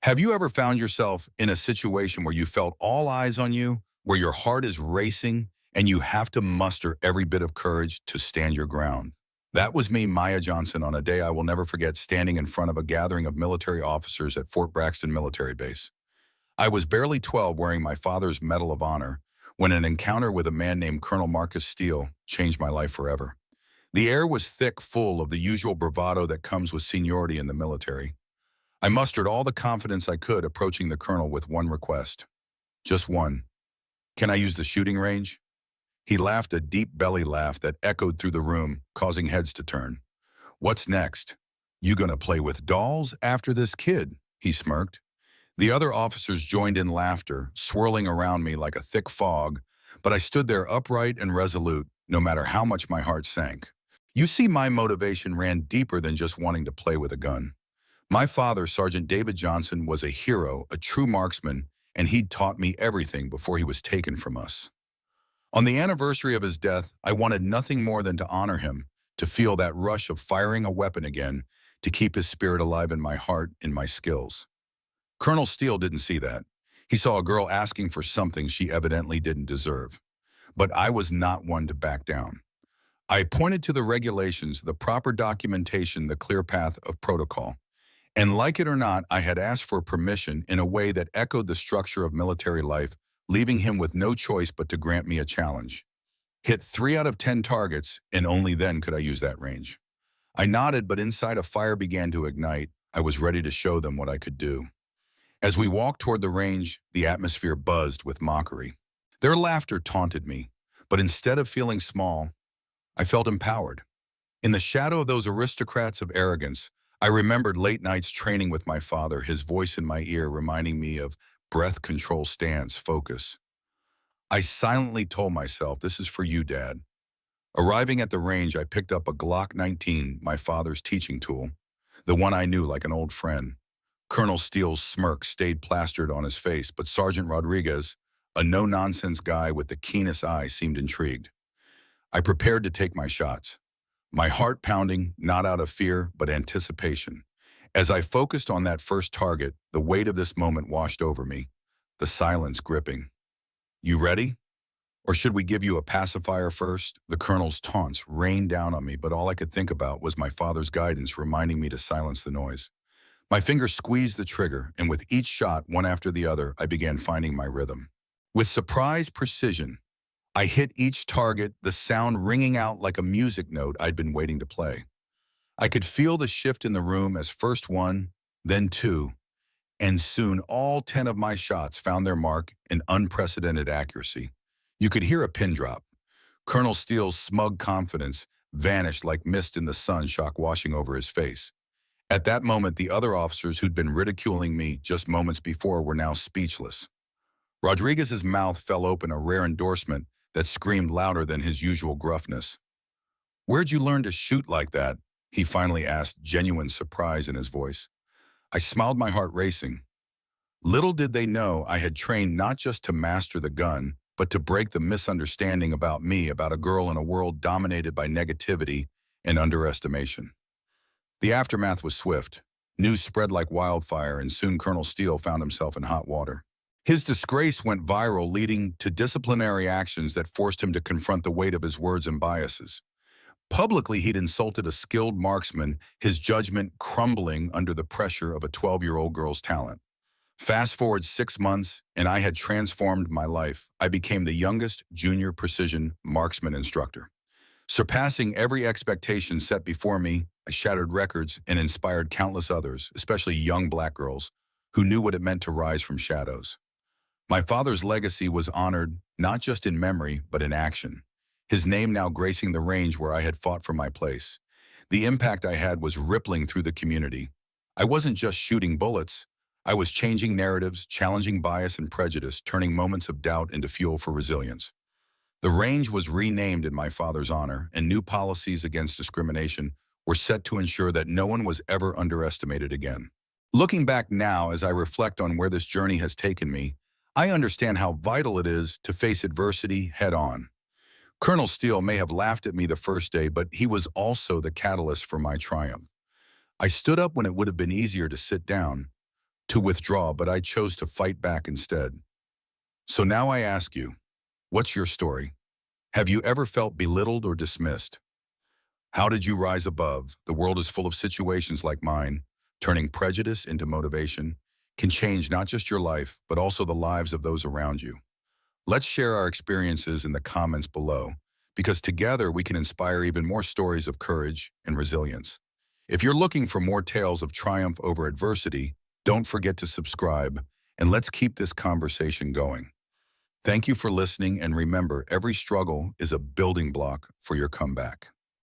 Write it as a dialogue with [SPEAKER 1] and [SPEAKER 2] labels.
[SPEAKER 1] Have you ever found yourself in a situation where you felt all eyes on you, where your heart is racing, and you have to muster every bit of courage to stand your ground? That was me, Maya Johnson, on a day I will never forget, standing in front of a gathering of military officers at Fort Braxton Military Base. I was barely 12, wearing my father's Medal of Honor, when an encounter with a man named Colonel Marcus Steele changed my life forever. The air was thick, full of the usual bravado that comes with seniority in the military. I mustered all the confidence I could, approaching the colonel with one request. Just one. Can I use the shooting range? He laughed, a deep belly laugh that echoed through the room, causing heads to turn. What's next? You gonna play with dolls after this, kid? He smirked. The other officers joined in laughter, swirling around me like a thick fog, but I stood there upright and resolute, no matter how much my heart sank. You see, my motivation ran deeper than just wanting to play with a gun. My father, Sergeant David Johnson, was a hero, a true marksman, and he'd taught me everything before he was taken from us. On the anniversary of his death, I wanted nothing more than to honor him, to feel that rush of firing a weapon again, to keep his spirit alive in my heart, in my skills. Colonel Steele didn't see that. He saw a girl asking for something she evidently didn't deserve. But I was not one to back down. I pointed to the regulations, the proper documentation, the clear path of protocol. And like it or not, I had asked for permission in a way that echoed the structure of military life, leaving him with no choice but to grant me a challenge. Hit 3 out of 10 targets, and only then could I use that range. I nodded, but inside a fire began to ignite. I was ready to show them what I could do. As we walked toward the range, the atmosphere buzzed with mockery. Their laughter taunted me, but instead of feeling small, I felt empowered. In the shadow of those aristocrats of arrogance, I remembered late nights training with my father, his voice in my ear reminding me of breath control, stance, focus. I silently told myself, this is for you, Dad. Arriving at the range, I picked up a Glock 19, my father's teaching tool, the one I knew like an old friend. Colonel Steele's smirk stayed plastered on his face, but Sergeant Rodriguez, a no-nonsense guy with the keenest eye, seemed intrigued. I prepared to take my shots, my heart pounding, not out of fear, but anticipation. As I focused on that first target, the weight of this moment washed over me, the silence gripping. You ready? Or should we give you a pacifier first? The colonel's taunts rained down on me, but all I could think about was my father's guidance reminding me to silence the noise. My fingers squeezed the trigger, and with each shot, one after the other, I began finding my rhythm. With surprise precision, I hit each target, the sound ringing out like a music note I'd been waiting to play. I could feel the shift in the room as first one, then two, and soon all 10 of my shots found their mark in unprecedented accuracy. You could hear a pin drop. Colonel Steele's smug confidence vanished like mist in the sun, shock washing over his face. At that moment, the other officers who'd been ridiculing me just moments before were now speechless. Rodriguez's mouth fell open, a rare endorsement that screamed louder than his usual gruffness. Where'd you learn to shoot like that? He finally asked, genuine surprise in his voice. I smiled, my heart racing. Little did they know I had trained not just to master the gun, but to break the misunderstanding about me, about a girl in a world dominated by negativity and underestimation. The aftermath was swift. News spread like wildfire, and soon Colonel Steele found himself in hot water. His disgrace went viral, leading to disciplinary actions that forced him to confront the weight of his words and biases. Publicly, he'd insulted a skilled marksman, his judgment crumbling under the pressure of a 12-year-old girl's talent. Fast forward 6 months, and I had transformed my life. I became the youngest junior precision marksman instructor. Surpassing every expectation set before me, I shattered records and inspired countless others, especially young black girls, who knew what it meant to rise from shadows. My father's legacy was honored not just in memory, but in action. His name now gracing the range where I had fought for my place. The impact I had was rippling through the community. I wasn't just shooting bullets. I was changing narratives, challenging bias and prejudice, turning moments of doubt into fuel for resilience. The range was renamed in my father's honor, and new policies against discrimination were set to ensure that no one was ever underestimated again. Looking back now, as I reflect on where this journey has taken me, I understand how vital it is to face adversity head-on. Colonel Steele may have laughed at me the first day, but he was also the catalyst for my triumph. I stood up when it would have been easier to sit down, to withdraw, but I chose to fight back instead. So now I ask you, what's your story? Have you ever felt belittled or dismissed? How did you rise above? The world is full of situations like mine. Turning prejudice into motivation can change not just your life, but also the lives of those around you. Let's share our experiences in the comments below, because together we can inspire even more stories of courage and resilience. If you're looking for more tales of triumph over adversity, don't forget to subscribe, and let's keep this conversation going. Thank you for listening, and remember, every struggle is a building block for your comeback.